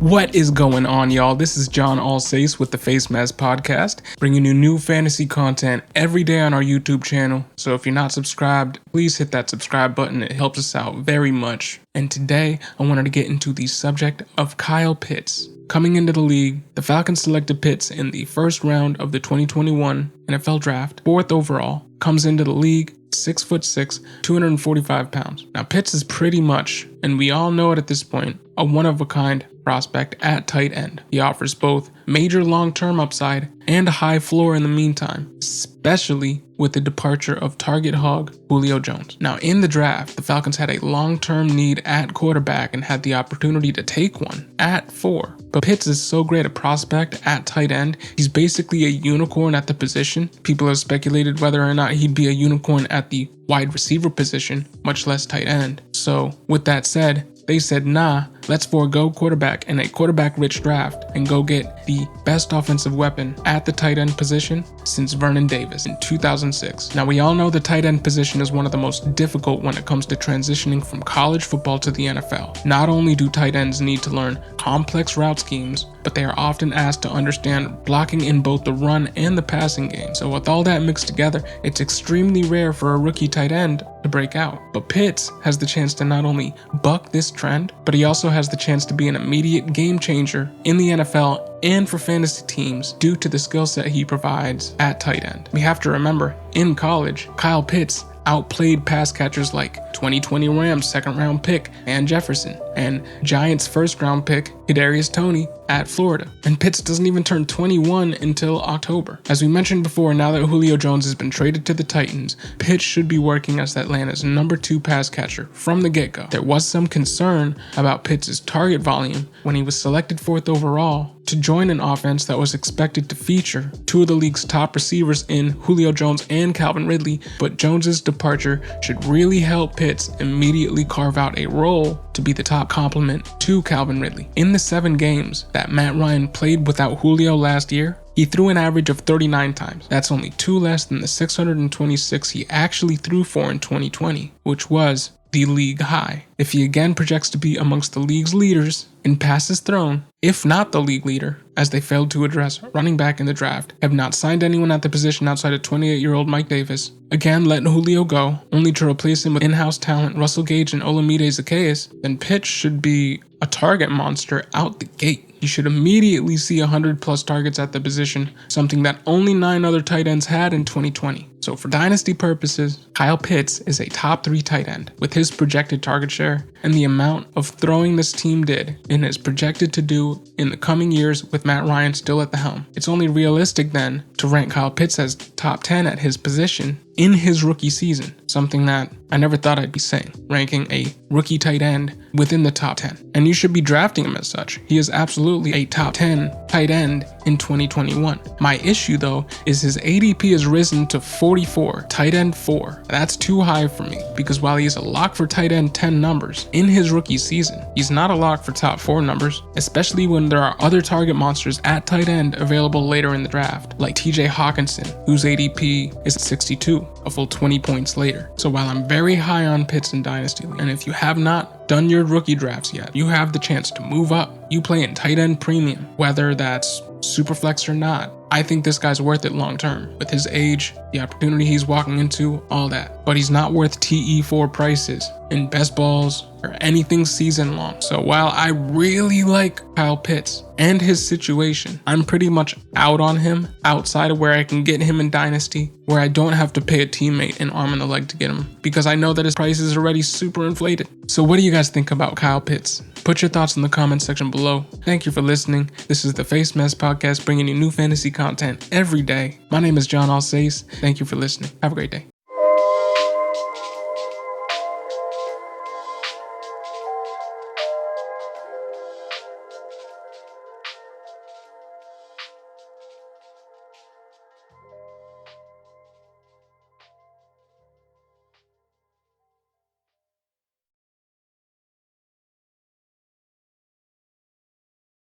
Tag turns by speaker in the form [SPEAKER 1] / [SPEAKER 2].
[SPEAKER 1] What is going on, y'all? This is John Alsace with the Face Mask Podcast, bringing you new fantasy content every day on our YouTube channel. So if you're not subscribed, please hit that subscribe button. It helps us out very much. And today, I wanted to get into the subject of Kyle Pitts. Coming into the league, the Falcons selected Pitts in the first round of the 2021 NFL Draft, 4th overall, comes into the league, 6'6", 245 pounds. Now Pitts is pretty much, and we all know it at this point, a one-of-a-kind prospect at tight end. He offers both major long-term upside and a high floor in the meantime, especially with the departure of target hog Julio Jones. Now in the draft, the Falcons had a long-term need at quarterback and had the opportunity to take one at 4. But Pitts is so great a prospect at tight end, he's basically a unicorn at the position. People have speculated whether or not he'd be a unicorn at the wide receiver position, much less tight end. So with that said, they said, nah, let's forego quarterback in a quarterback-rich draft and go get the best offensive weapon at the tight end position since Vernon Davis in 2006. Now, we all know the tight end position is one of the most difficult when it comes to transitioning from college football to the NFL. Not only do tight ends need to learn complex route schemes, but they are often asked to understand blocking in both the run and the passing game. So with all that mixed together, it's extremely rare for a rookie tight end to break out. But Pitts has the chance to not only buck this trend, but he also has the chance to be an immediate game changer in the NFL and for fantasy teams due to the skill set he provides at tight end. We have to remember, in college, Kyle Pitts outplayed pass catchers like 2020 Rams second round pick Van Jefferson and Giants first round pick Kadarius Toney at Florida. And Pitts doesn't even turn 21 until October. As we mentioned before, now that Julio Jones has been traded to the Titans, Pitts should be working as Atlanta's number 2 pass catcher from the get-go. There was some concern about Pitts' target volume when he was selected 4th overall to join an offense that was expected to feature 2 of the league's top receivers in Julio Jones and Calvin Ridley, but Jones's departure should really help Pitts immediately carve out a role to be the top complement to Calvin Ridley. In the 7 games that Matt Ryan played without Julio last year, he threw an average of 39 times. That's only 2 less than the 626 he actually threw for in 2020, which was the league high. If he again projects to be amongst the league's leaders in passes thrown, if not the league leader, as they failed to address running back in the draft, have not signed anyone at the position outside of 28-year-old Mike Davis, again let Julio go, only to replace him with in-house talent Russell Gage and Olamide Zaccheaus, then Pitts should be a target monster out the gate. You should immediately see 100+ targets at the position, something that only 9 other tight ends had in 2020. So for dynasty purposes, Kyle Pitts is a top 3 tight end. With his projected target share and the amount of throwing this team did and is projected to do in the coming years with Matt Ryan still at the helm, it's only realistic then to rank Kyle Pitts as top 10 at his position in his rookie season, something that I never thought I'd be saying, ranking a rookie tight end within the top 10. And you should be drafting him as such. He is absolutely a top 10 tight end in 2021. My issue though is his ADP has risen to 44, tight end 4. That's too high for me because while he's a lock for tight end 10 numbers in his rookie season, he's not a lock for top 4 numbers, especially when there are other target monsters at tight end available later in the draft, like TJ Hawkinson, whose ADP is 62, a full 20 points later. So while I'm very high on Pitts in Dynasty League, and if you have not done your rookie drafts yet, you have the chance to move up. You play in tight end premium, whether that's Superflex or not. I think this guy's worth it long term. With his age, the opportunity he's walking into, all that. But he's not worth TE4 prices in best balls or anything season long. So while I really like Kyle Pitts and his situation, I'm pretty much out on him outside of where I can get him in Dynasty, where I don't have to pay a teammate an arm and a leg to get him because I know that his price is already super inflated. So what do you guys think about Kyle Pitts? Put your thoughts in the comment section below. Thank you for listening. This is the Face Mask Podcast, bringing you new fantasy content every day. My name is John Alsace. Thank you for listening. Have a great day.